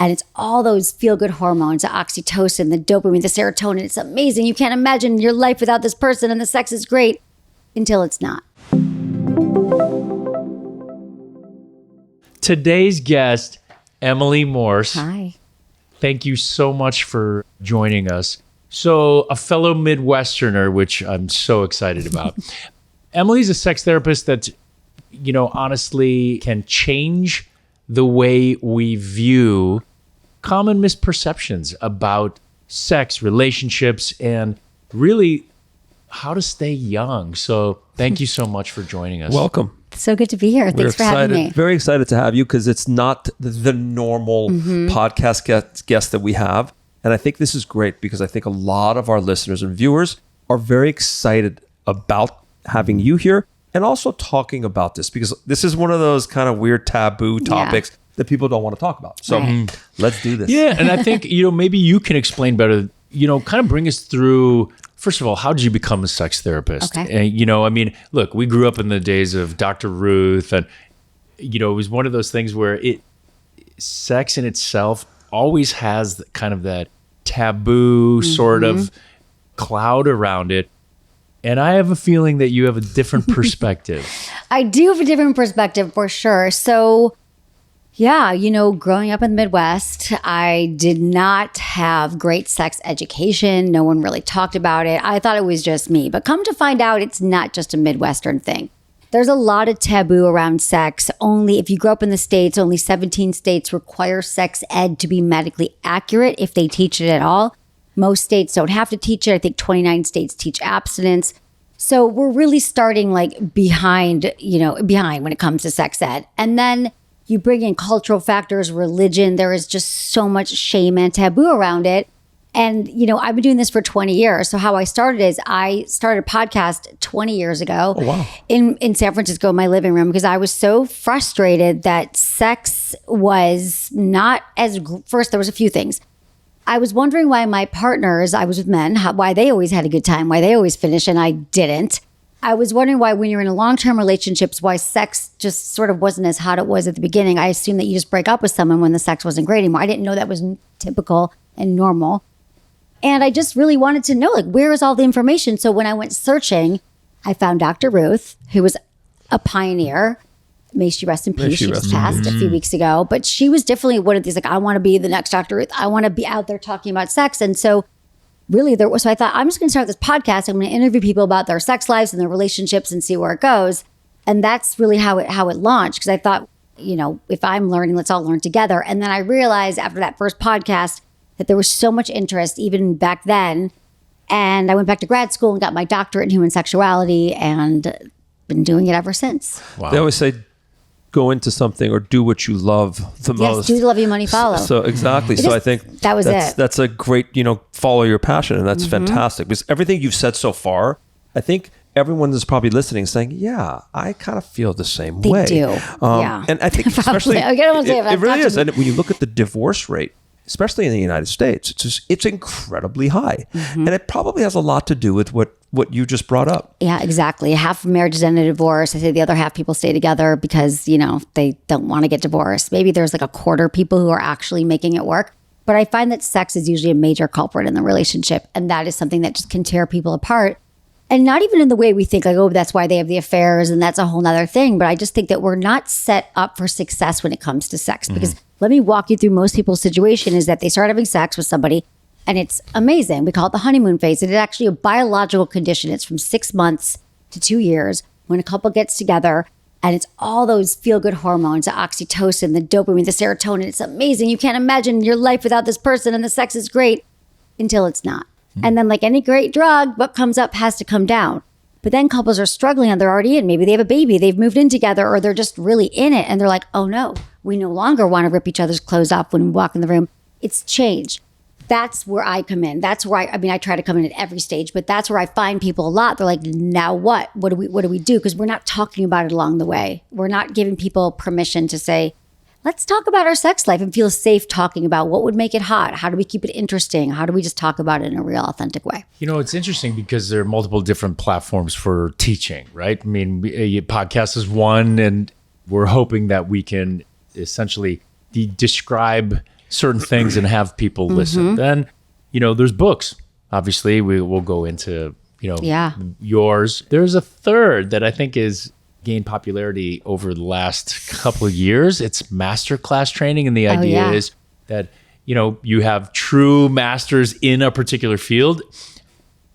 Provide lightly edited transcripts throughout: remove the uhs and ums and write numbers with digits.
And it's all those feel-good hormones, the oxytocin, the dopamine, the serotonin. It's amazing. You can't imagine your life without this person, and the sex is great until it's not. Today's guest, Emily Morse. Hi. Thank you so much for joining us. So, a fellow Midwesterner, which I'm so excited about. Emily's a sex therapist that, honestly can change the way we view common misperceptions about sex, relationships, and really how to stay young. So thank you so much for joining us. Welcome. So good to be here. Thanks for having me. Very excited to have you because it's not the normal podcast guest that we have. And I think this is great because I think a lot of our listeners and viewers are very excited about having you here and also talking about this because this is one of those kind of weird taboo topics that people don't want to talk about. So let's do this. Yeah. And I think, maybe you can explain better, kind of bring us through, first of all, how did you become a sex therapist? Okay. And, look, we grew up in the days of Dr. Ruth and, it was one of those things where sex in itself always has kind of that taboo sort of cloud around it. And I have a feeling that you have a different perspective. I do have a different perspective for sure. So, yeah, growing up in the Midwest, I did not have great sex education. No one really talked about it. I thought it was just me. But come to find out, it's not just a Midwestern thing. There's a lot of taboo around sex. Only if you grow up in the States, only 17 states require sex ed to be medically accurate if they teach it at all. Most states don't have to teach it. I think 29 states teach abstinence. So we're really starting behind when it comes to sex ed. And then you bring in cultural factors, religion. There is just so much shame and taboo around it. And, I've been doing this for 20 years. So how I started is I started a podcast 20 years ago in San Francisco, in my living room, because I was so frustrated that sex was not first, there was a few things. I was wondering why my partners, I was with men, why they always had a good time, why they always finished and I didn't. I was wondering why when you're in a long-term relationships, why sex just sort of wasn't as hot as it was at the beginning. I assumed that you just break up with someone when the sex wasn't great anymore. I didn't know that was typical and normal. And I just really wanted to know, where is all the information? So when I went searching, I found Dr. Ruth, who was a pioneer. May she rest in peace. She just passed a few weeks ago. But she was definitely one of these, I want to be the next Dr. Ruth. I want to be out there talking about sex. And so really, so I thought, I'm just going to start this podcast. I'm going to interview people about their sex lives and their relationships and see where it goes. And that's really how it launched. Because I thought, if I'm learning, let's all learn together. And then I realized after that first podcast that there was so much interest even back then. And I went back to grad school and got my doctorate in human sexuality and been doing it ever since. Wow. They always say, go into something or do what you love the most. Yes, do love you, money follow. So exactly. So I think that's a great, follow your passion. And that's fantastic because everything you've said so far, I think everyone is probably listening saying, yeah, I kind of feel the same way. They do. Yeah. And I think especially, it really is. And when you look at the divorce rate, especially in the United States, it's incredibly high. And it probably has a lot to do with what you just brought up. Yeah, exactly. Half of marriages end in divorce. I say the other half people stay together because, they don't want to get divorced. Maybe there's a quarter people who are actually making it work. But I find that sex is usually a major culprit in the relationship. And that is something that just can tear people apart. And not even in the way we think that's why they have the affairs and that's a whole nother thing. But I just think that we're not set up for success when it comes to sex. Because let me walk you through most people's situation is that they start having sex with somebody and it's amazing. We call it the honeymoon phase. It is actually a biological condition. It's from 6 months to 2 years when a couple gets together and it's all those feel-good hormones, the oxytocin, the dopamine, the serotonin. It's amazing. You can't imagine your life without this person and the sex is great until it's not. And then like any great drug, what comes up has to come down. But then couples are struggling and they're already in. Maybe they have a baby, they've moved in together, or they're just really in it. And they're like, oh no, we no longer want to rip each other's clothes off when we walk in the room. It's changed. That's where I come in. That's where I try to come in at every stage, but that's where I find people a lot. They're like, now what? What do we do? Because we're not talking about it along the way. We're not giving people permission to say, let's talk about our sex life and feel safe talking about what would make it hot. How do we keep it interesting? How do we just talk about it in a real authentic way? It's interesting because there are multiple different platforms for teaching, right? I mean, a podcast is one, and we're hoping that we can essentially describe certain things and have people listen. Then, there's books. Obviously, we will go into, yours. There's a third that I think is gained popularity over the last couple of years. It's masterclass training. And the idea is that, you have true masters in a particular field.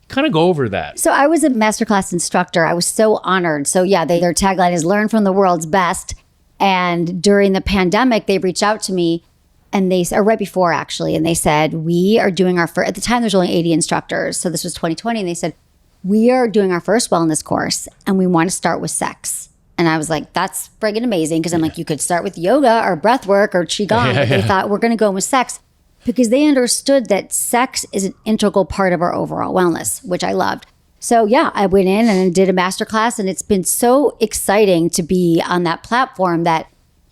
Kind of go over that. So I was a masterclass instructor. I was so honored. So their tagline is learn from the world's best. And during the pandemic, they reached out to me and or right before actually, and they said, we are doing our first, at the time there's only 80 instructors. So this was 2020. And they said, we are doing our first wellness course and we want to start with sex. And I was like, that's friggin' amazing. Because I'm like, you could start with yoga or breath work or qigong. But they thought we're going to go with sex because they understood that sex is an integral part of our overall wellness, which I loved. So I went in and did a masterclass, and it's been so exciting to be on that platform that,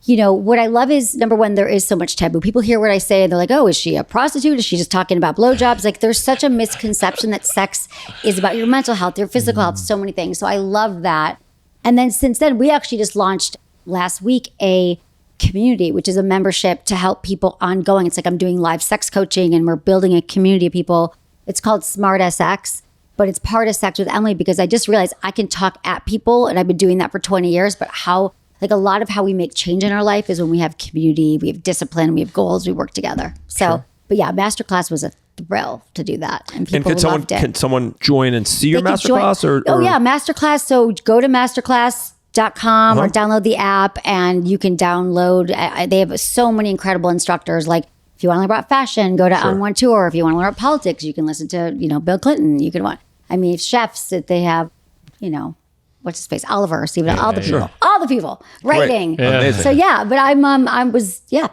what I love is, number one, there is so much taboo. People hear what I say and they're like, oh, is she a prostitute? Is she just talking about blowjobs? Like there's such a misconception that sex is about your mental health, your physical health, so many things. So I love that. And then since then, we actually just launched last week a community, which is a membership to help people ongoing. It's like I'm doing live sex coaching and we're building a community of people. It's called Smart SX, but it's part of Sex with Emily because I just realized I can talk at people and I've been doing that for 20 years, but a lot of how we make change in our life is when we have community, we have discipline, we have goals, we work together. So, but masterclass was a thrill to do that. And people loved it. Can someone join and see your masterclass? Masterclass. So go to masterclass.com or download the app and you can download. They have so many incredible instructors. Like if you want to learn about fashion, go to On One Tour. If you want to learn about politics, you can listen to, Bill Clinton. You can chefs that they have, what's his face? Oliver, Stephen, all the people writing. So but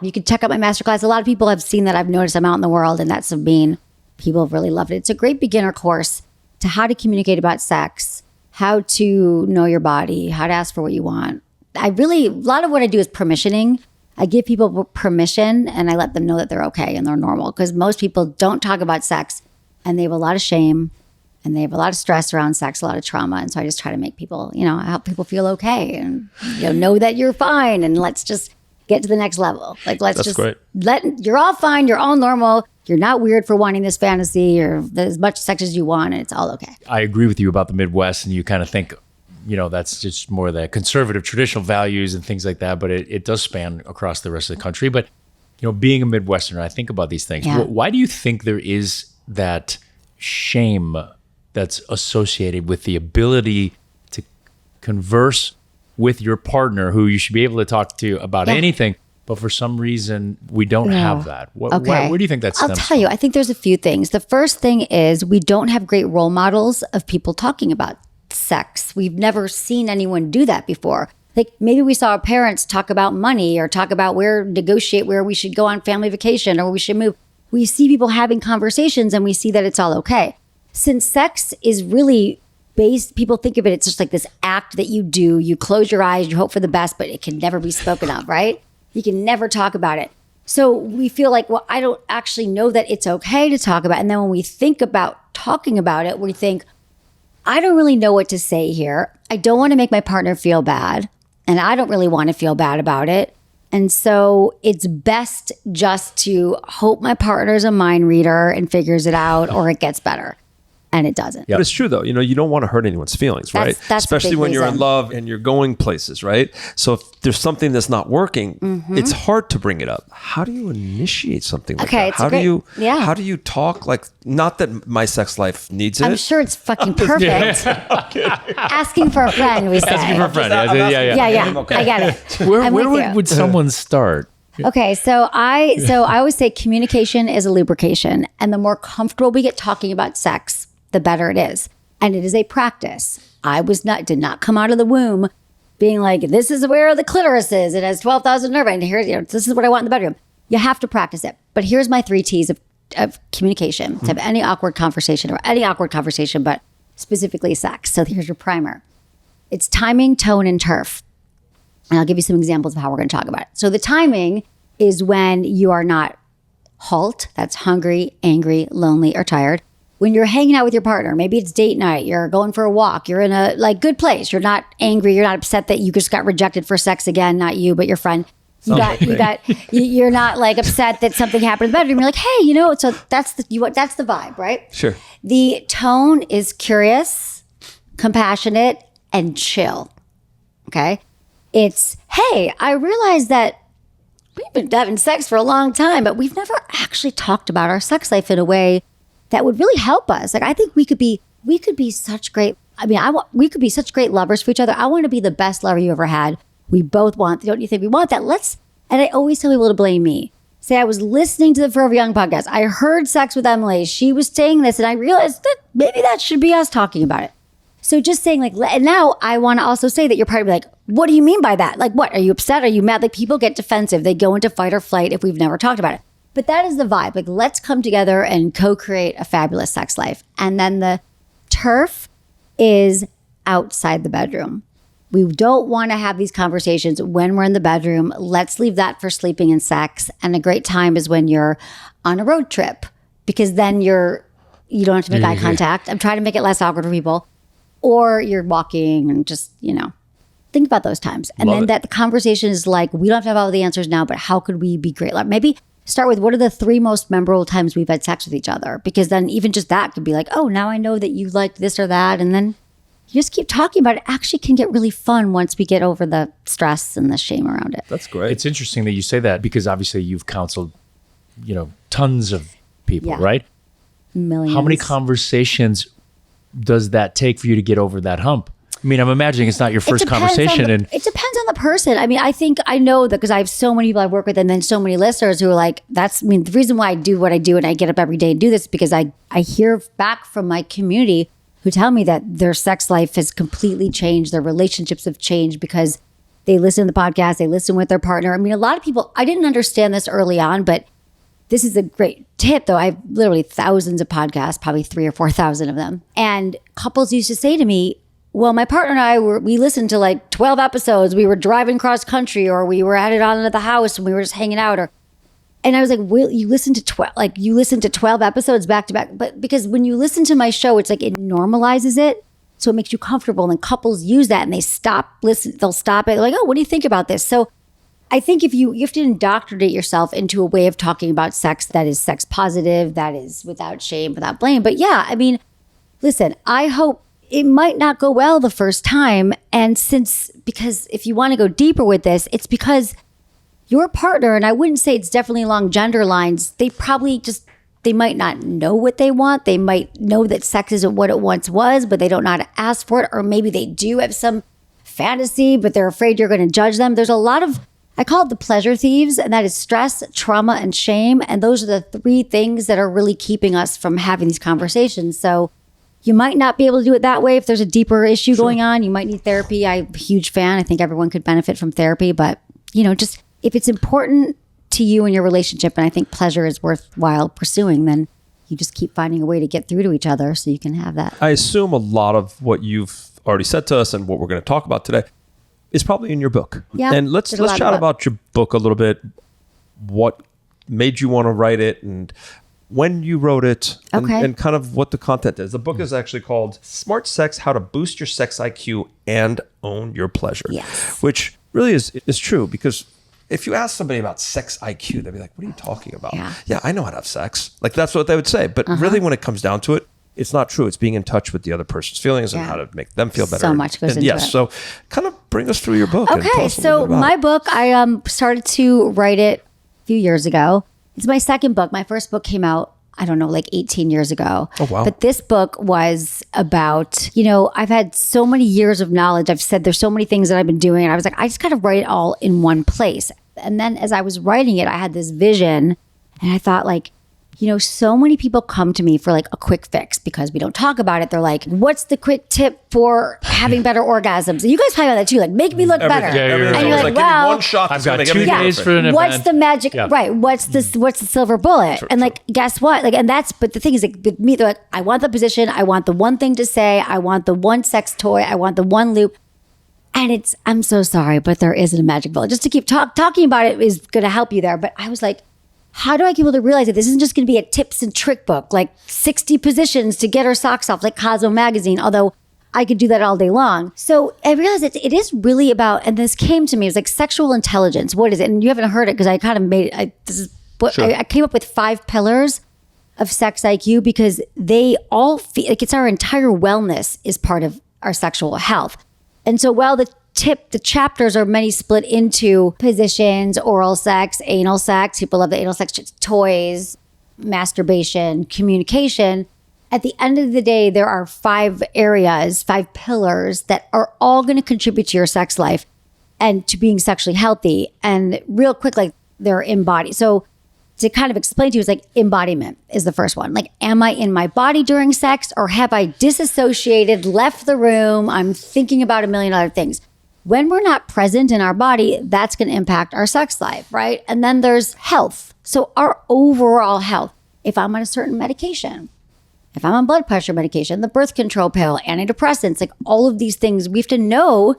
you can check out my masterclass. A lot of people have seen that. I've noticed I'm out in the world and that's people have really loved it. It's a great beginner course to how to communicate about sex, how to know your body, how to ask for what you want. A lot of what I do is permissioning. I give people permission and I let them know that they're okay and they're normal because most people don't talk about sex and they have a lot of shame. And they have a lot of stress around sex, a lot of trauma. And so I just try to make people, help people feel okay and, know that you're fine. And let's just get to the next level. Like, you're all fine. You're all normal. You're not weird for wanting this fantasy or as much sex as you want. And it's all okay. I agree with you about the Midwest. And you kind of think, that's just more the conservative traditional values and things like that. But it does span across the rest of the country. But, being a Midwesterner, I think about these things. Yeah. Why do you think there is that shame that's associated with the ability to converse with your partner who you should be able to talk to about anything, but for some reason we don't have that. Where do you think that stems I'll tell you, I think there's a few things. The first thing is we don't have great role models of people talking about sex. We've never seen anyone do that before. Like maybe we saw our parents talk about money or talk about negotiate where we should go on family vacation or we should move. We see people having conversations and we see that it's all okay. Since sex is really based, people think of it's just like this act that you do. You close your eyes, you hope for the best, but it can never be spoken of, right? You can never talk about it. So we feel like, well, I don't actually know that it's okay to talk about it. And then when we think about talking about it, we think, I don't really know what to say here. I don't want to make my partner feel bad. And I don't really want to feel bad about it. And so it's best just to hope my partner's a mind reader and figures it out or it gets better. And it doesn't. But it's true though. You don't want to hurt anyone's feelings, right? That's especially when you're in love and you're going places, right? So if there's something that's not working, it's hard to bring it up. How do you initiate something like that? How do you talk? Like, not that my sex life needs it. I'm sure it's fucking perfect. Asking for a friend, we say. Asking for a friend. I get it. Where would someone start? Okay, so I always say communication is a lubrication, and the more comfortable we get talking about sex, the better it is. And it is a practice. Did not come out of the womb being like, this is where the clitoris is. It has 12,000 nerve and here's, this is what I want in the bedroom. You have to practice it. But here's my 3 T's of communication to have any awkward conversation, but specifically sex. So here's your primer. It's timing, tone, and turf. And I'll give you some examples of how we're going to talk about it. So the timing is when you are not halt, that's hungry, angry, lonely, or tired. When you're hanging out with your partner, maybe it's date night, you're going for a walk, you're in a good place. You're not angry, you're not upset that you just got rejected for sex again, not you, but your friend. You're not like upset that something happened in the bedroom. You're like, hey, so that's the vibe, right? Sure. The tone is curious, compassionate, and chill. Okay. It's, hey, I realize that we've been having sex for a long time, but we've never actually talked about our sex life in a way that would really help us. Like, I think we could be such great. We could be such great lovers for each other. I want to be the best lover you ever had. We both want, don't you think we want that? And I always tell people to blame me. Say, I was listening to the Forever Young podcast. I heard Sex with Emily. She was saying this, and I realized that maybe that should be us talking about it. So just saying, like, and now I want to also say that you're probably like, what do you mean by that? Like, what? Are you upset? Are you mad? Like, people get defensive. They go into fight or flight if we've never talked about it. But that is the vibe. Like, let's come together and co-create a fabulous sex life. And then the turf is outside the bedroom. We don't want to have these conversations when we're in the bedroom. Let's leave that for sleeping and sex. And a great time is when you're on a road trip, because then you don't have to make eye contact. I'm trying to make it less awkward for people. Or you're walking and just, think about those times. And then that the conversation is like, we don't have to have all the answers now, but how could we be great? Like, maybe start with, what are the 3 most memorable times we've had sex with each other? Because then even just that could be like, oh, now I know that you liked this or that. And then you just keep talking about it. It actually can get really fun once we get over the stress and the shame around it. That's great. It's interesting that you say that, because obviously you've counseled, tons of people, right? Millions. How many conversations does that take for you to get over that hump? I mean, I'm imagining it's not your first conversation. It depends on the person. I mean, I know that because I have so many people I work with, and then so many listeners who are like, the reason why I do what I do and I get up every day and do this, because I hear back from my community who tell me that their sex life has completely changed. Their relationships have changed because they listen to the podcast, they listen with their partner. I mean, a lot of people, I didn't understand this early on, but this is a great tip, though. I have literally thousands of podcasts, probably 3,000 or 4,000 of them. And couples used to say to me, well, my partner and I we listened to like 12 episodes. We were driving cross country, or we were at it on at the house and we were just hanging out. And I was like, well, you listen to 12 episodes back to back. But because when you listen to my show, it's like it normalizes it. So it makes you comfortable. And then couples use that and they'll stop it. They're like, oh, what do you think about this? So I think if you have to indoctrinate yourself into a way of talking about sex that is sex positive, that is without shame, without blame. But yeah, I mean, listen, I hope it might not go well the first time. And because if you want to go deeper with this, it's because your partner, and I wouldn't say it's definitely along gender lines, they might not know what they want. They might know that sex isn't what it once was, but they don't know how to ask for it. Or maybe they do have some fantasy, but they're afraid you're going to judge them. There's a lot of, I call it the pleasure thieves, and that is stress, trauma, and shame. And those are the 3 things that are really keeping us from having these conversations. So you might not be able to do it that way if there's a deeper issue going on. You might need therapy. I'm a huge fan. I think everyone could benefit from therapy. But, just if it's important to you and your relationship, and I think pleasure is worthwhile pursuing, then you just keep finding a way to get through to each other so you can have that. I assume a lot of what you've already said to us and what we're going to talk about today is probably in your book. Yeah. And let's chat about your book a little bit. What made you want to write it, and when you wrote it, and kind of what the content is. The book is actually called Smart Sex: How to Boost Your Sex IQ and Own Your Pleasure. Yes. Which really is true, because if you ask somebody about sex IQ, they'd be like, what are you talking about? Yeah, I know how to have sex. Like, that's what they would say. But really, when it comes down to it, it's not true. It's being in touch with the other person's feelings and how to make them feel better. So much goes into it. So kind of bring us through your book. Okay, so my book, I started to write it a few years ago. It's my second book. My first book came out, I don't know, like 18 years ago. Oh, wow. But this book was about, I've had so many years of knowledge. I've said there's so many things that I've been doing. And I was like, I just got to write it all in one place. And then as I was writing it, I had this vision, and I thought, like, so many people come to me for like a quick fix because we don't talk about it. They're like, what's the quick tip for having better orgasms? And you guys talk about that too, like, make me look better. And you're like, well, one shot. I've got 2 days for an event. What's the magic? Yeah. Right. What's the silver bullet? And like, guess what? Like, but the thing is, like, with me, they're like, I want the position. I want the one thing to say. I want the one sex toy. I want the one loop. And I'm so sorry, but there isn't a magic bullet. Just to keep talking about it is going to help you there. But I was like, how do I get people to realize that this isn't just going to be a tips and trick book, like 60 positions to get her socks off, like Cosmo magazine? Although I could do that all day long. So I realized it is really about, and this came to me, it was like sexual intelligence. What is it? And you haven't heard it because I kind of made it. This is what I came up with 5 pillars of sex IQ because they all feel like it's our entire wellness is part of our sexual health. And so while the chapters are many split into positions, oral sex, anal sex, people love the anal sex, toys, masturbation, communication. At the end of the day, there are 5 areas, 5 pillars that are all going to contribute to your sex life and to being sexually healthy. And real quick, like they're embodied. So to kind of explain to you, it's like embodiment is the first one. Like, am I in my body during sex or have I disassociated, left the room? I'm thinking about a million other things. When we're not present in our body, that's going to impact our sex life, right? And then there's health. So our overall health. If I'm on a certain medication, if I'm on blood pressure medication, the birth control pill, antidepressants, like all of these things, we have to know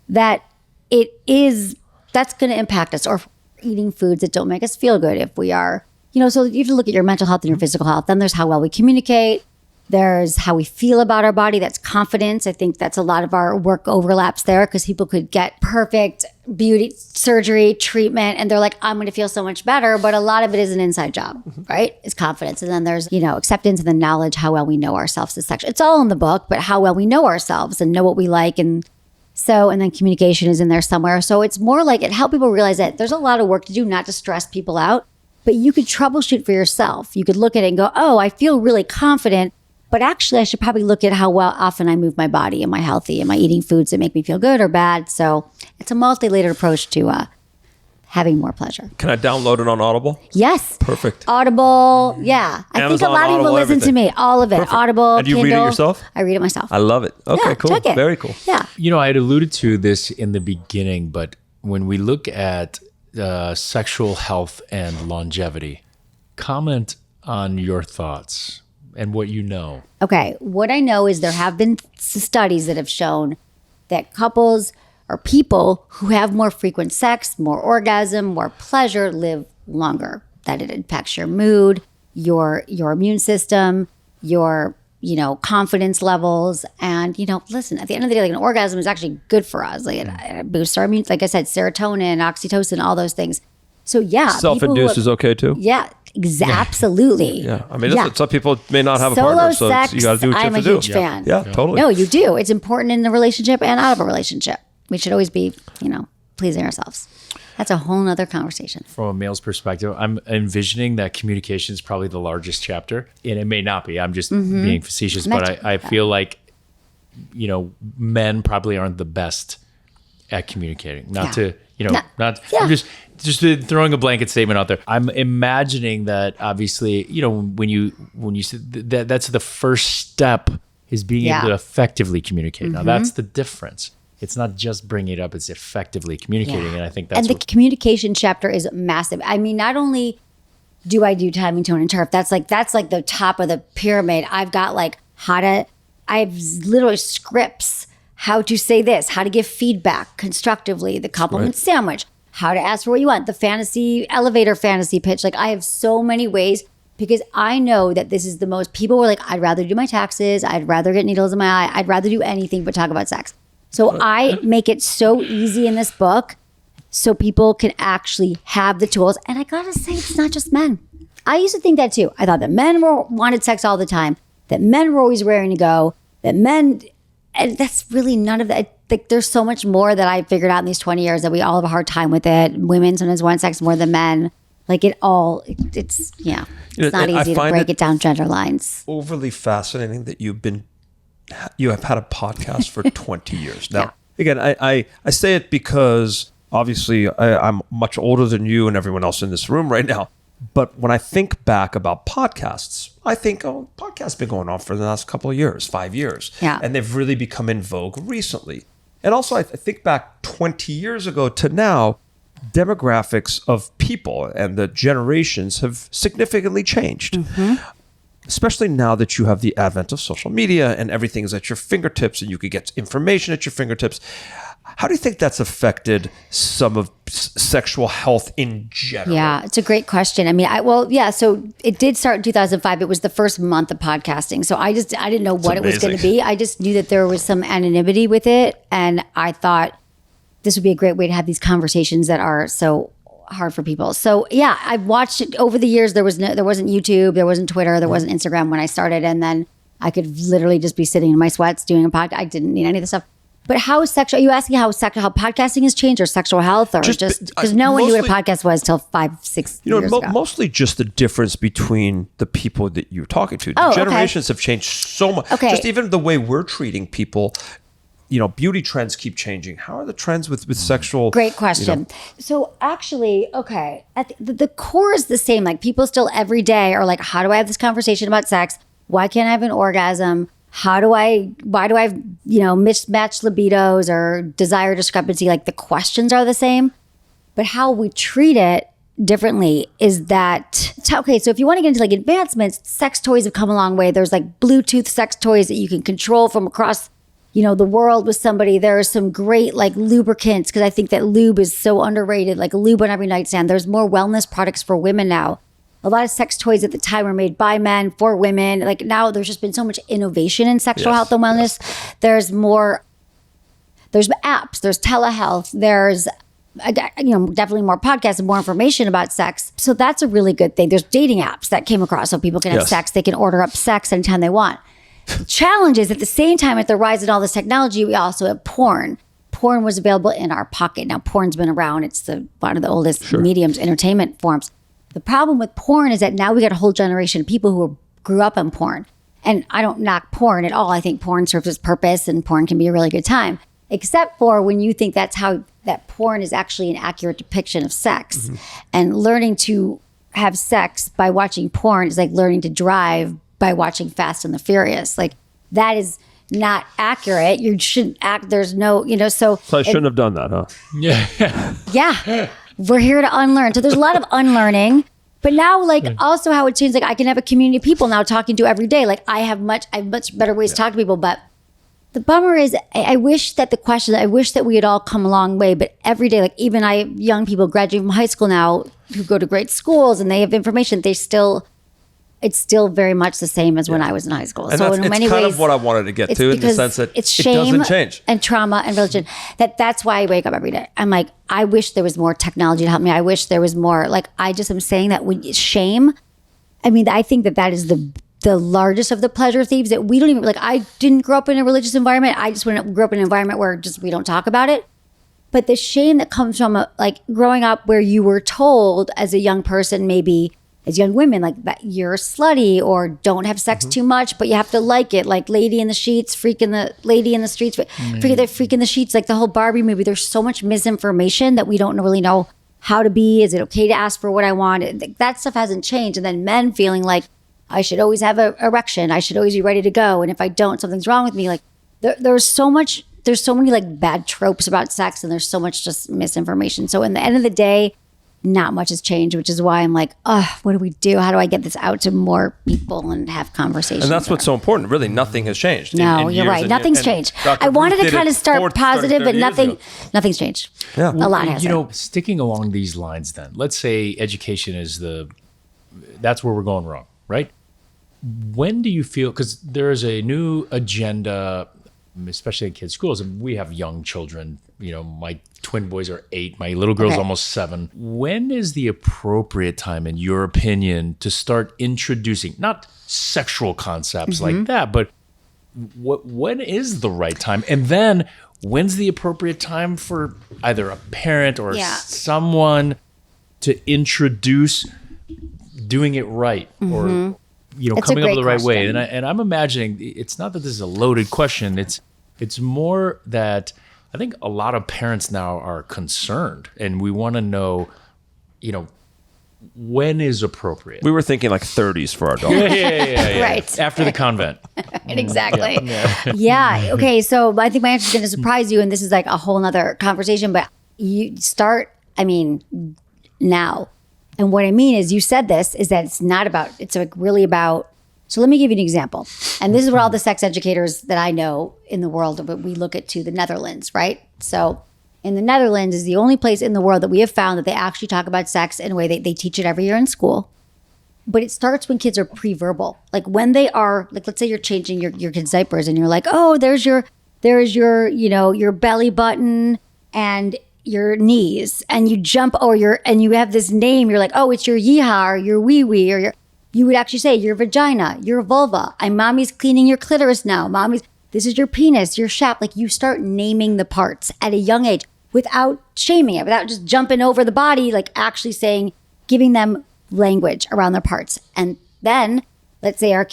that that's going to impact us. Or eating foods that don't make us feel good if we are, so you have to look at your mental health and your physical health. Then there's how well we communicate. There's how we feel about our body. That's confidence. I think that's a lot of our work overlaps there because people could get perfect beauty surgery treatment and they're like, I'm going to feel so much better. But a lot of it is an inside job, right? It's confidence. And then there's, acceptance and the knowledge, how well we know ourselves as sexual. It's all in the book, but how well we know ourselves and know what we like. And then communication is in there somewhere. So it's more like it helps people realize that there's a lot of work to do, not to stress people out, but you could troubleshoot for yourself. You could look at it and go, oh, I feel really confident. But actually, I should probably look at how often I move my body. Am I healthy? Am I eating foods that make me feel good or bad? So it's a multi-layered approach to having more pleasure. Can I download it on Audible? Yes. Perfect. Audible, yeah. I Amazon, think a lot of people Audible, listen to me. All of it. Perfect. Audible, And you Kindle. read it yourself? I read it myself. I love it. Okay, Yeah, cool. check it. Very cool. Yeah. I had alluded to this in the beginning, but when we look at sexual health and longevity, comment on your thoughts and what you know. Okay, what I know is there have been studies that have shown that couples or people who have more frequent sex, more orgasm, more pleasure live longer. That it impacts your mood, your immune system, your confidence levels. And listen, at the end of the day, like an orgasm is actually good for us. Like it boosts our immune, like I said, serotonin, oxytocin, all those things. So yeah, Self-induced is okay too. Yeah. Absolutely. Yeah. I mean, listen, some people may not have a partner, so sex, you got to do what you I'm have a to do. huge fan. Yeah, totally. No, you do. It's important in a relationship and out of a relationship. We should always be, pleasing ourselves. That's a whole nother conversation. From a male's perspective, I'm envisioning that communication is probably the largest chapter. And it may not be. I'm just being facetious. But I feel like, men probably aren't the best at communicating. I'm just throwing a blanket statement out there. I'm imagining that obviously, when you said that's the first step is being able to effectively communicate. Now that's the difference. It's not just bringing it up; it's effectively communicating, and I think that's. And the communication chapter is massive. I mean, not only do I do timing, tone, and turf. That's like the top of the pyramid. I've got I have literally scripts. How to say this, how to give feedback constructively, the compliment sandwich, how to ask for what you want, the elevator fantasy pitch. Like I have so many ways because I know that this is the most, people were like, I'd rather do my taxes. I'd rather get needles in my eye. I'd rather do anything but talk about sex. So I make it so easy in this book so people can actually have the tools. And I gotta say, it's not just men. I used to think that too. I thought that men wanted sex all the time, that men were always raring to go, that men... And that's really none of that. Like, there's so much more that I figured out in these 20 years that we all have a hard time with it. Women sometimes want sex more than men. Like it's not easy to break it down gender lines. Overly fascinating that you have had a podcast for 20 years. Now, again, I say it because obviously I'm much older than you and everyone else in this room right now. But when I think back about podcasts, I think, podcasts have been going on for the last couple of years, 5 years. Yeah. And they've really become in vogue recently. And also, I think back 20 years ago to now, demographics of people and the generations have significantly changed. Especially now that you have the advent of social media and everything is at your fingertips and you could get information at your fingertips. How do you think that's affected some of sexual health in general? Yeah, it's a great question. I mean, so it did start in 2005. It was the first month of podcasting. So I didn't know what it was going to be. I just knew that there was some anonymity with it. And I thought this would be a great way to have these conversations that are so hard for people. So yeah, I've watched it over the years. There wasn't YouTube, there wasn't Twitter, there wasn't Instagram when I started. And then I could literally just be sitting in my sweats doing a podcast. I didn't need any of this stuff. But how is sexual? Are you asking how podcasting has changed, or sexual health, or just because no one knew what a podcast was till 5-6 years ago? Mostly just the difference between the people that you're talking to. The generations have changed so much. Okay. Just even the way we're treating people. Beauty trends keep changing. How are the trends with sexual? Great question. So actually, at the core is the same. Like people still every day are like, how do I have this conversation about sex? Why can't I have an orgasm? Why do I have, mismatched libidos or desire discrepancy? Like the questions are the same, but how we treat it differently is that, okay, so if you want to get into like advancements, sex toys have come a long way. There's like Bluetooth sex toys that you can control from across, the world with somebody. There are some great like lubricants, because I think that lube is so underrated, like a lube on every nightstand. There's more wellness products for women now. A lot of sex toys at the time were made by men for women. Like now there's just been so much innovation in sexual health and wellness. There's apps, there's telehealth, there's definitely more podcasts and more information about sex. So that's a really good thing. There's dating apps that came across so people can have sex. They can order up sex anytime they want. The challenge is at the same time, at the rise of all this technology, we also have porn. Porn was available in our pocket. Now porn's been around. It's one of the oldest mediums, entertainment forms. The problem with porn is that now we got a whole generation of people who grew up on porn. And I don't knock porn at all. I think porn serves its purpose and porn can be a really good time. Except for when you think that porn is actually an accurate depiction of sex. Mm-hmm. And learning to have sex by watching porn is like learning to drive by watching Fast and the Furious. Like that is not accurate. You shouldn't act. There's no, so I shouldn't have done that, huh? Yeah. We're here to unlearn. So there's a lot of unlearning, but now also how it changed, I can have a community of people now talking to every day. Like I have much better ways to talk to people, but the bummer is I wish that we had all come a long way, but every day, even I have young people graduating from high school now who go to great schools and they have information. It's still very much the same as when I was in high school. And so in many ways, of what I wanted to get to, in the sense that it's it shame doesn't change. And trauma and religion. That's why I wake up every day. I'm like, I wish there was more technology to help me. I wish there was more. I just am saying that when shame, I think that is the largest of the pleasure thieves, that we don't even, I didn't grow up in a religious environment. I just grew up in an environment where we don't talk about it. But the shame that comes from growing up where you were told as a young person, maybe as young women, that you're slutty or don't have sex too much, but you have to like it. Like Lady in the Sheets, freaking the lady in the streets, freak in the sheets, like the whole Barbie movie. There's so much misinformation that we don't really know how to be. Is it okay to ask for what I want? That stuff hasn't changed. And then men feeling like I should always have an erection. I should always be ready to go. And if I don't, something's wrong with me. There's so many bad tropes about sex, and there's so much just misinformation. So in the end of the day, not much has changed, which is why I'm like, what do we do? How do I get this out to more people and have conversations? And that's what's so important. Really, nothing has changed. No, you're right. Nothing's changed. I wanted to kind of start positive, but nothing's changed. Yeah. A lot hasn't. Sticking along these lines then, let's say education is that's where we're going wrong, right? When do you feel, because there's a new agenda, especially in kids' schools, and we have young children, my twin boys are 8, my little girl's almost 7. When is the appropriate time, in your opinion, to start introducing, not sexual concepts like that, but when is the right time? And then when's the appropriate time for either a parent or someone to introduce doing it right, or coming up with the right way? And I'm imagining, it's not that this is a loaded question. It's more that I think a lot of parents now are concerned, and we want to know, when is appropriate. We were thinking 30s for our daughters. Yeah. Right. After the convent. Exactly. Yeah. Okay. So I think my answer is going to surprise you, and this is a whole nother conversation, but you start, now. And what I mean is, you said this, is that it's really about So let me give you an example. And this is what all the sex educators that I know in the world, but we look at to the Netherlands, right? So in the Netherlands is the only place in the world that we have found that they actually talk about sex in a way they teach it every year in school. But it starts when kids are pre-verbal. Like when they are, like let's say you're changing your kids' diapers and you're like, oh, there's your your belly button and your knees, and you jump and you have this name, you're like, oh, it's your yeehaw or your wee-wee or you would actually say your vagina, your vulva. Mommy's cleaning your clitoris now. This is your penis, your shaft. Like you start naming the parts at a young age without shaming it, without just jumping over the body, like actually saying, giving them language around their parts. And then let's say our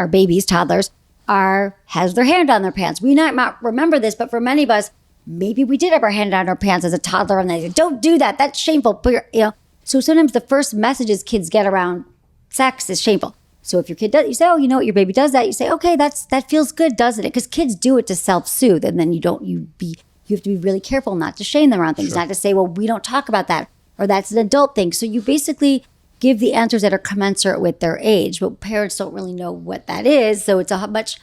babies, toddlers, has their hand on their pants. We might not remember this, but for many of us, maybe we did have our hand on our pants as a toddler and they said, don't do that. That's shameful. So sometimes the first messages kids get around sex is shameful. So if your kid does, you say, oh, you know what, your baby does that. You say, okay, that feels good, doesn't it? Because kids do it to self-soothe. And then you have to be really careful not to shame them around things, not to say, well, we don't talk about that, or that's an adult thing. So you basically give the answers that are commensurate with their age, but parents don't really know what that is. So it's a much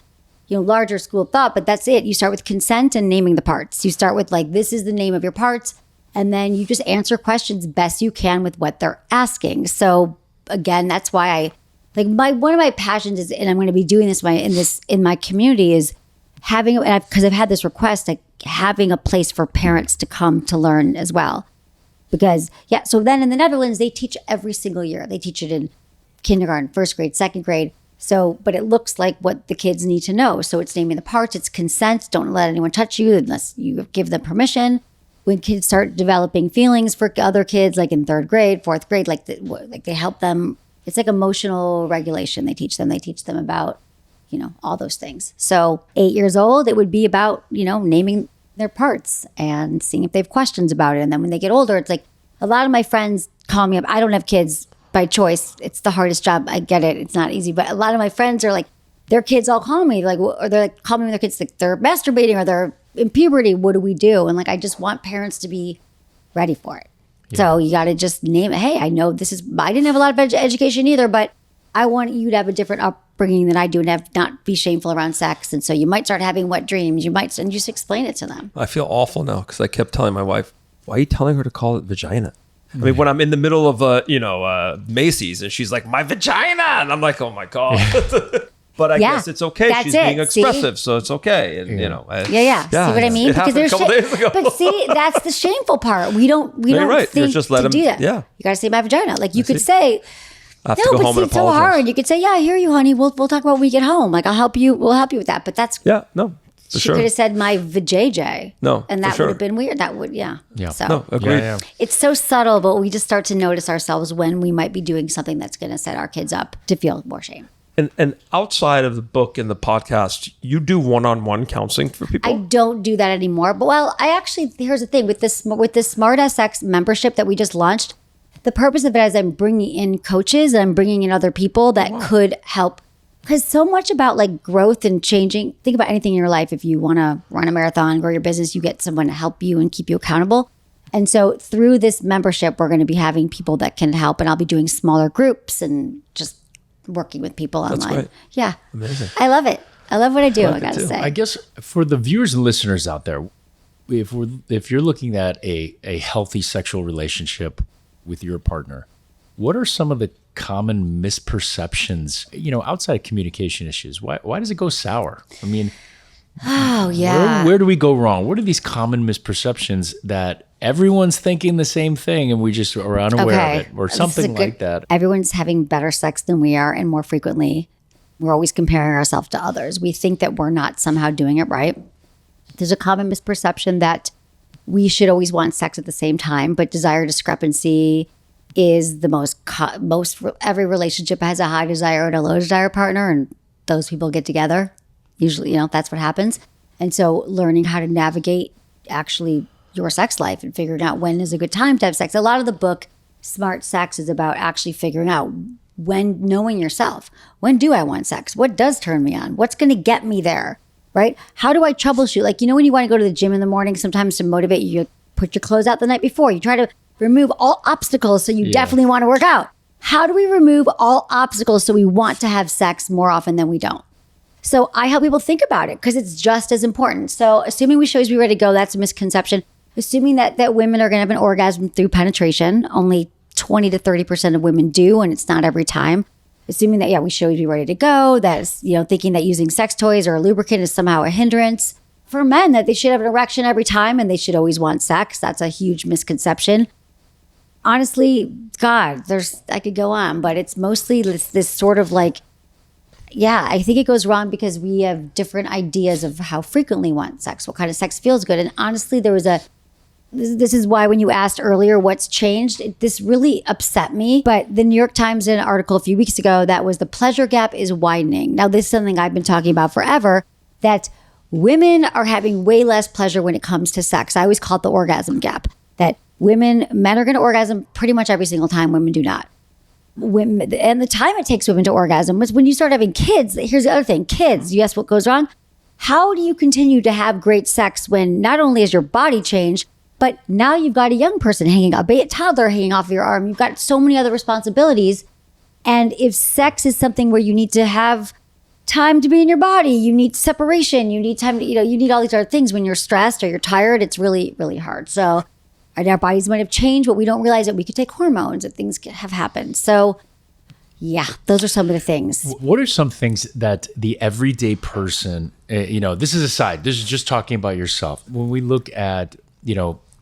larger school of thought, but that's it. You start with consent and naming the parts. You start with like, this is the name of your parts. And then you just answer questions best you can with what they're asking. So again, that's why one of my passions is, and I'm going to be doing this in my community, is having, because I've had this request, like having a place for parents to come to learn as well. Because so then in the Netherlands, they teach every single year. They teach it in kindergarten, first grade, second grade. So, but it looks like what the kids need to know. So it's naming the parts, it's consent. Don't let anyone touch you unless you give them permission. When kids start developing feelings for other kids, like in third grade, fourth grade, like they help them. It's like emotional regulation. They teach them about, all those things. So 8 years old, it would be about, naming their parts and seeing if they have questions about it. And then when they get older, it's like a lot of my friends call me up. I don't have kids by choice. It's the hardest job. I get it. It's not easy. But a lot of my friends are like, their kids all call me, like, or they're like, call me when their kids, like, they're masturbating or they're in puberty. What do we do? And like, I just want parents to be ready for it. Yeah. So you got to just name it. Hey, I know I didn't have a lot of education either, but I want you to have a different upbringing than I do and not be shameful around sex. And so you might start having wet dreams. And just explain it to them. I feel awful now because I kept telling my wife, why are you telling her to call it vagina? I mean, when I'm in the middle of, Macy's and she's like, my vagina. And I'm like, oh my God. But I guess it's okay. She's being expressive, so it's okay. And, See what I mean? Because there's days ago. But see, that's the shameful part. We don't think You're just let to do that. Yeah. You got to say my vagina. Like you could say, I have to go home and it's so hard. You could say, yeah, I hear you, honey. We'll talk about when we get home. Like I'll help you. We'll help you with that. But that's she could have said my vajayjay. No, and that would have been weird. That would So no, agreed. Yeah. It's so subtle, but we just start to notice ourselves when we might be doing something that's going to set our kids up to feel more shame. And outside of the book and the podcast, you do one-on-one counseling for people? I don't do that anymore. But here's the thing with this Smart SX membership that we just launched. The purpose of it is I'm bringing in coaches and I'm bringing in other people that could help. Because so much about like growth and changing. Think about anything in your life. If you want to run a marathon, grow your business, you get someone to help you and keep you accountable. And so through this membership, we're going to be having people that can help, and I'll be doing smaller groups and just working with people online. That's great. Yeah. Amazing. I love it. I love what I do, I got to say. I guess for the viewers and listeners out there, if you're looking at a healthy sexual relationship with your partner, what are some of the common misperceptions, outside of communication issues? Why does it go sour? I mean, where do we go wrong? What are these common misperceptions that everyone's thinking the same thing and we just are unaware of it, or something like that? Everyone's having better sex than we are, and more frequently. We're always comparing ourselves to others. We think that we're not somehow doing it right. There's a common misperception that we should always want sex at the same time, but desire discrepancy is the most every relationship has a high desire and a low desire partner, and those people get together. Usually, that's what happens. And so learning how to navigate actually your sex life and figuring out when is a good time to have sex. A lot of the book, Smart Sex, is about actually figuring out when, knowing yourself. When do I want sex? What does turn me on? What's going to get me there, right? How do I troubleshoot? Like, when you want to go to the gym in the morning, sometimes to motivate you, you put your clothes out the night before. You try to remove all obstacles so you definitely want to work out. how do we remove all obstacles so we want to have sex more often than we don't? So I help people think about it because it's just as important. So assuming we show you to be ready to go, that's a misconception. Assuming that women are going to have an orgasm through penetration, only 20 to 30% of women do, and it's not every time. Assuming that, we show you to be ready to go, that's, thinking that using sex toys or a lubricant is somehow a hindrance. For men, that they should have an erection every time and they should always want sex. That's a huge misconception. Honestly, God, I could go on, but it's mostly this sort of like, I think it goes wrong because we have different ideas of how frequently we want sex, what kind of sex feels good. And honestly, this is why when you asked earlier what's changed, this really upset me. But the New York Times did an article a few weeks ago that was the pleasure gap is widening. Now, this is something I've been talking about forever, that women are having way less pleasure when it comes to sex. I always call it the orgasm gap, that men are going to orgasm pretty much every single time, women do not. And the time it takes women to orgasm is when you start having kids. Here's the other thing, kids, you ask what goes wrong. How do you continue to have great sex when not only has your body changed, but now you've got a young person a toddler hanging off your arm. You've got so many other responsibilities. And if sex is something where you need to have time to be in your body, you need separation, you need time to, you need all these other things when you're stressed or you're tired, it's really, really hard. So our bodies might have changed, but we don't realize that we could take hormones and things have happened. So those are some of the things. What are some things that the everyday person, this is aside, this is just talking about yourself. When we look at,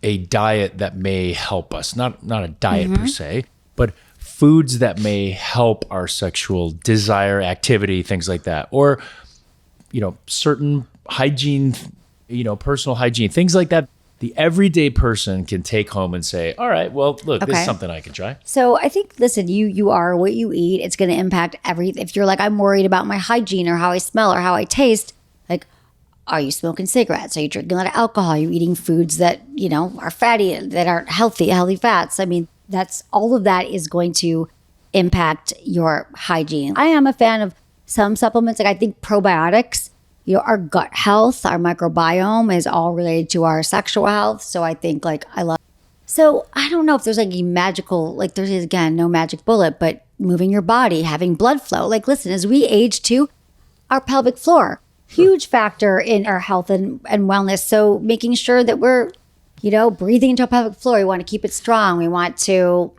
a diet that may help us, not a diet per se, but foods that may help our sexual desire, activity, things like that, or, certain hygiene, personal hygiene, things like that. The everyday person can take home and say, all right, well, look, this is something I can try. So I think, listen, you are what you eat. It's going to impact everything. If you're like, I'm worried about my hygiene or how I smell or how I taste, like, are you smoking cigarettes? Are you drinking a lot of alcohol? Are you eating foods that, are fatty, that aren't healthy fats? I mean, all of that is going to impact your hygiene. I am a fan of some supplements. Like I think probiotics, our gut health, our microbiome is all related to our sexual health. So I think so I don't know if there's like a magical, there's again, no magic bullet, but moving your body, having blood flow. Listen, as we age too, our pelvic floor, huge factor in our health and wellness. So making sure that we're, breathing into our pelvic floor. We want to keep it strong. We want to,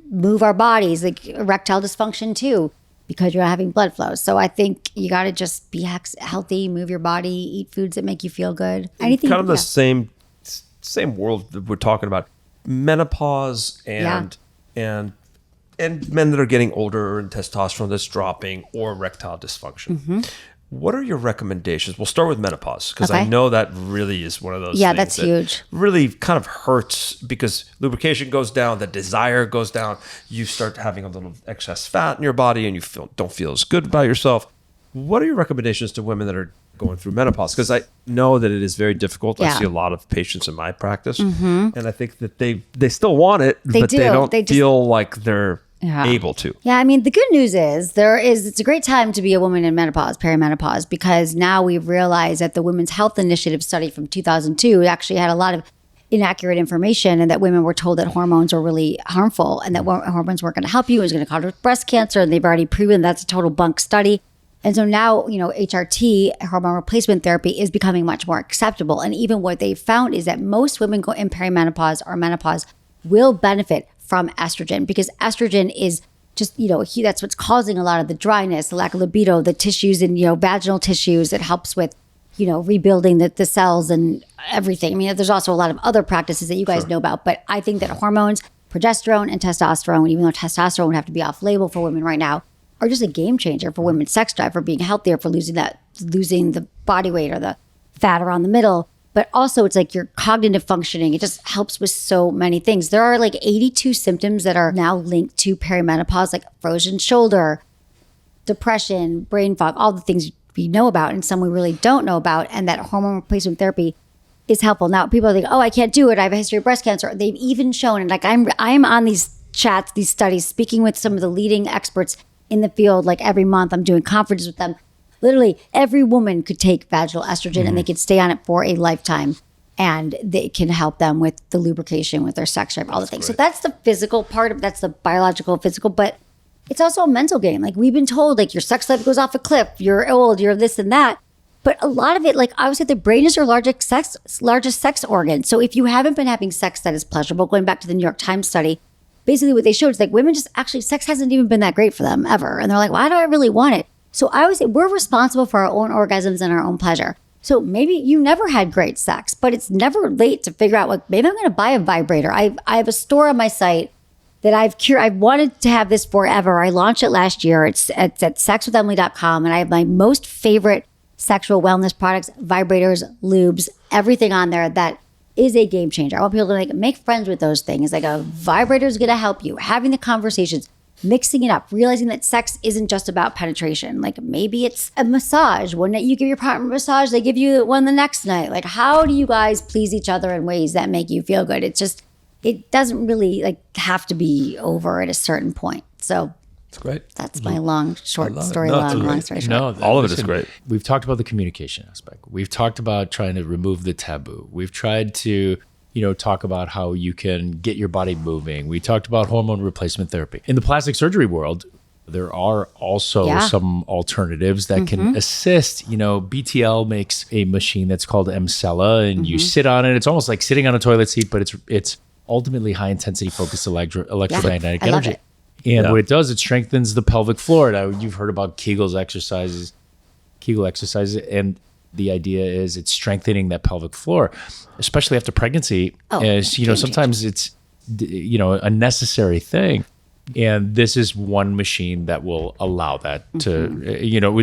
move our bodies, like erectile dysfunction too, because you're not having blood flow. So I think you got to just be healthy, move your body, eat foods that make you feel good. Anything. Kind of the same world that we're talking about. Menopause and men that are getting older and testosterone that's dropping or erectile dysfunction. What are your recommendations? We'll start with menopause because I know that really is one of those things that's huge. Really kind of hurts because lubrication goes down, the desire goes down. You start having a little excess fat in your body and you don't feel as good about yourself. What are your recommendations to women that are going through menopause? Because I know that it is very difficult. I see a lot of patients in my practice and I think that they still want it, but they don't feel like they're able to. Yeah, I mean, the good news is it's a great time to be a woman in menopause, perimenopause, because now we've realized that the Women's Health Initiative study from 2002 actually had a lot of inaccurate information and that women were told that hormones were really harmful and that hormones weren't going to help you. It was going to cause breast cancer, and they've already proven that's a total bunk study. And so now, HRT, hormone replacement therapy, is becoming much more acceptable. And even what they found is that most women go in perimenopause or menopause will benefit from estrogen, because estrogen is just, that's what's causing a lot of the dryness, the lack of libido, the tissues and, vaginal tissues. It helps with, rebuilding the cells and everything. I mean, there's also a lot of other practices that you guys know about, but I think that hormones, progesterone and testosterone, even though testosterone would have to be off label for women right now, are just a game changer for women's sex drive, for being healthier, for losing the body weight or the fat around the middle. But also it's like your cognitive functioning. It just helps with so many things. There are 82 symptoms that are now linked to perimenopause, like frozen shoulder, depression, brain fog, all the things we know about and some we really don't know about. And that hormone replacement therapy is helpful. Now people are like, oh, I can't do it. I have a history of breast cancer. They've even shown, and I'm on these chats, these studies, speaking with some of the leading experts in the field. Every month I'm doing conferences with them. Literally every woman could take vaginal estrogen and they could stay on it for a lifetime. and they can help them with the lubrication, with their sex drive, all the things. So that's the physical part of, that's the biological, physical, but it's also a mental game. Like we've been told, like your sex life goes off a cliff, you're old, you're this and that. But a lot of it, like I would say, the brain is your largest sex organ. So if you haven't been having sex that is pleasurable, going back to the New York Times study, basically what they showed is like women just actually, sex hasn't even been that great for them ever. And they're like, why do I really want it? So I always say we're responsible for our own orgasms and our own pleasure. So maybe you never had great sex, but it's never late to figure out, like, maybe I'm going to buy a vibrator. I have a store on my site that I've wanted to have this forever. I launched it last year. It's at sexwithemily.com. And I have my most favorite sexual wellness products, vibrators, lubes, everything on there that is a game changer. I want people to like make friends with those things. Like a vibrator is going to help you. Having the conversations, mixing it up, realizing that sex isn't just about penetration. Like maybe it's a massage. One night you give your partner a massage, they give you one the next night. Like how do you guys please each other in ways that make you feel good? It's just, it doesn't really like have to be over at a certain point. So it's great. That's my long story long story short. No, all of it is great. We've talked about the communication aspect. We've talked about trying to remove the taboo. We've tried to, talk about how you can get your body moving. We talked about hormone replacement therapy. In the plastic surgery world, there are also some alternatives that can assist. BTL makes a machine that's called Emcella, and you sit on it. It's almost like sitting on a toilet seat, but it's ultimately high intensity focused electromagnetic energy. And what it does, it strengthens the pelvic floor. Now, you've heard about Kegel exercises, and the idea is it's strengthening that pelvic floor, especially after pregnancy. As sometimes it's a necessary thing, and this is one machine that will allow that to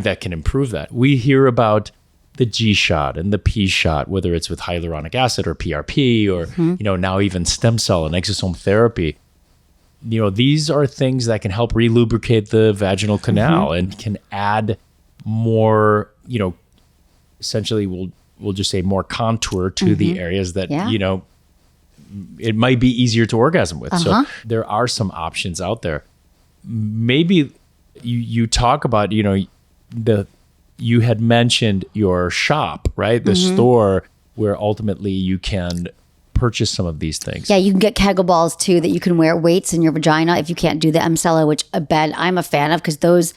that can improve that. We hear about the G shot and the P shot, whether it's with hyaluronic acid or PRP or now even stem cell and exosome therapy. These are things that can help relubricate the vaginal canal and can add more, essentially we'll just say more contour to the areas that, it might be easier to orgasm with. So there are some options out there. Maybe you talk about, you had mentioned your shop, right? The store where ultimately you can purchase some of these things. Yeah, you can get Kegel balls too that you can wear, weights in your vagina if you can't do the Emcella, which a bed I'm a fan of because those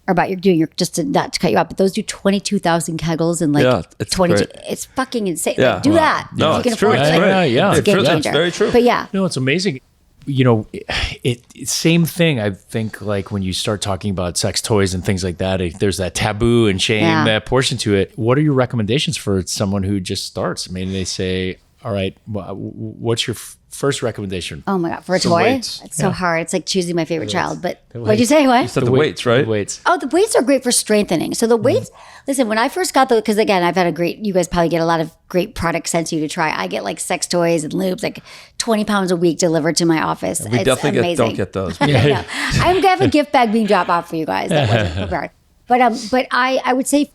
are about just not to cut you off, but those do 22,000 Kegels and like 22. It's fucking insane. Yeah. Like, do that. No, if you it's can true. afford it. It's a game true. changer. That's very true. But yeah. No, it's amazing. Same thing. I think like when you start talking about sex toys and things like that, there's that taboo and shame, that portion to it. What are your recommendations for someone who just starts? I mean, they say, all right, what's your first recommendation? Oh my God, for a toy? Weights. It's so hard. It's like choosing my favorite child. But what'd you say? What? You said the weights, right? The weights. Oh, the weights are great for strengthening. So the weights, listen, when I first got because again, I've had you guys probably get a lot of great products sent to you to try. I get like sex toys and lubes, like 20 pounds a week delivered to my office. We definitely don't get those. I'm going to have a gift bag being dropped off for you guys. That wasn't prepared. But I would say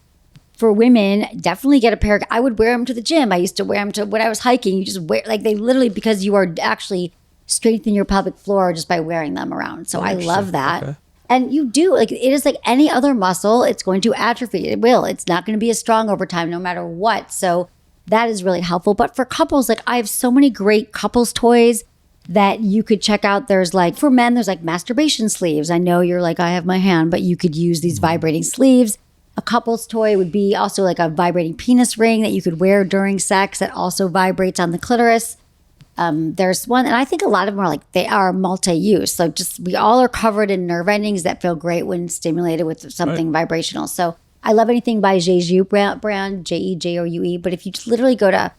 for women, definitely get a pair. I would wear them to the gym. I used to wear them to when I was hiking. You just wear, like they literally, because you are actually strengthening your pelvic floor just by wearing them around. So I love that. Okay. And you do, like, it is like any other muscle. It's going to atrophy. It will. It's not going to be as strong over time, no matter what. So that is really helpful. But for couples, like I have so many great couples toys that you could check out. There's like, for men, there's like masturbation sleeves. I know you're like, I have my hand, but you could use these vibrating sleeves. A couple's toy would be also like a vibrating penis ring that you could wear during sex that also vibrates on the clitoris. There's one, and I think a lot of them are like, they are multi-use. So we all are covered in nerve endings that feel great when stimulated with something vibrational. So I love anything by Jeju brand, Jejoue. But if you just literally go to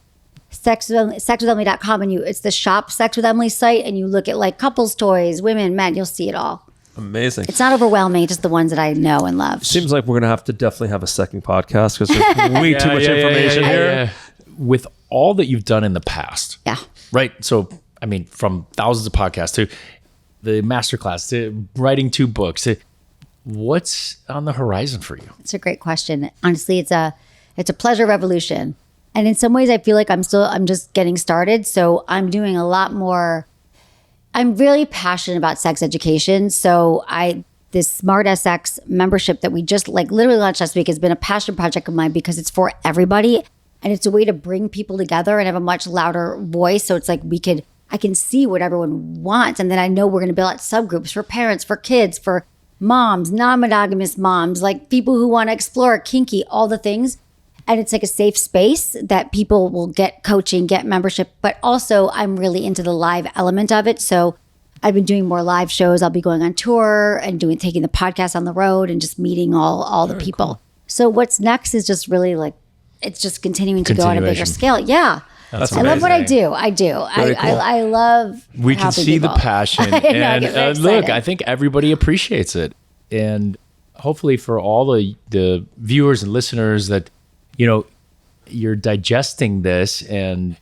sexwithemily.com and it's the shop Sex with Emily site and you look at like couples toys, women, men, you'll see it all. Amazing. It's not overwhelming, just the ones that I know and love. Seems like we're going to definitely have a second podcast because there's way too much information here. Yeah. With all that you've done in the past. Yeah. Right. So, I mean, from thousands of podcasts to the masterclass to writing 2 books, what's on the horizon for you? It's a great question. Honestly, it's a pleasure revolution. And in some ways I feel like I'm just getting started. So I'm doing a lot more. I'm really passionate about sex education. So this Smart SX membership that we just like literally launched last week has been a passion project of mine because it's for everybody. And it's a way to bring people together and have a much louder voice. So it's like I can see what everyone wants. And then I know we're going to build out subgroups for parents, for kids, for moms, non-monogamous moms, like people who want to explore kinky, all the things. And it's like a safe space that people will get coaching, get membership. But also I'm really into the live element of it. So I've been doing more live shows. I'll be going on tour and taking the podcast on the road and just meeting all the people. Cool. So what's next is just really like, it's just continuing to go on a bigger scale. Yeah. That's I love what I do. I do. Cool. I love. We can see people. The passion, and look, I think everybody appreciates it, and hopefully for all the viewers and listeners that you're digesting this, and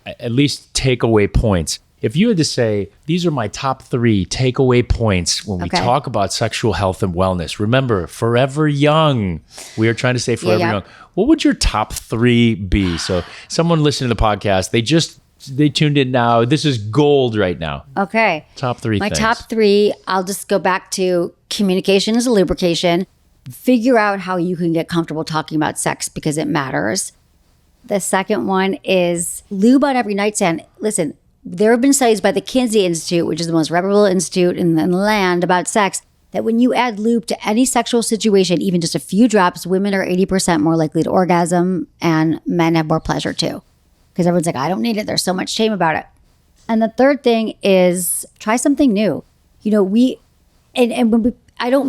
at least takeaway points. If you had to say, these are my top 3 takeaway points when we talk about sexual health and wellness. Remember, forever young. We are trying to say forever young. What would your top 3 be? So someone listening to the podcast, they tuned in now. This is gold right now. Okay. Top 3 My things. top 3, I'll just go back to communication is a lubrication. Figure out how you can get comfortable talking about sex because it matters. The second one is lube on every nightstand. Listen, there have been studies by the Kinsey Institute, which is the most reputable institute in the land about sex, that when you add lube to any sexual situation, even just a few drops, women are 80% more likely to orgasm and men have more pleasure too. Because everyone's like, I don't need it. There's so much shame about it. And the third thing is try something new. I don't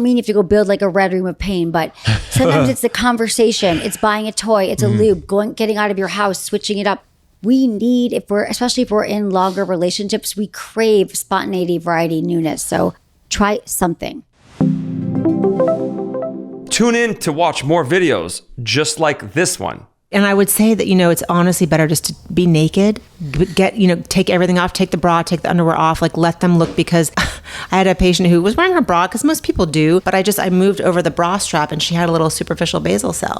mean you have to go build like a red room of pain, but sometimes it's the conversation. It's buying a toy. It's a lube, getting out of your house, switching it up. We need, especially if we're in longer relationships, we crave spontaneity, variety, newness. So try something. Tune in to watch more videos just like this one. And I would say that, it's honestly better just to be naked, take everything off, take the bra, take the underwear off, like let them look, because I had a patient who was wearing her bra, because most people do, but I moved over the bra strap and she had a little superficial basal cell.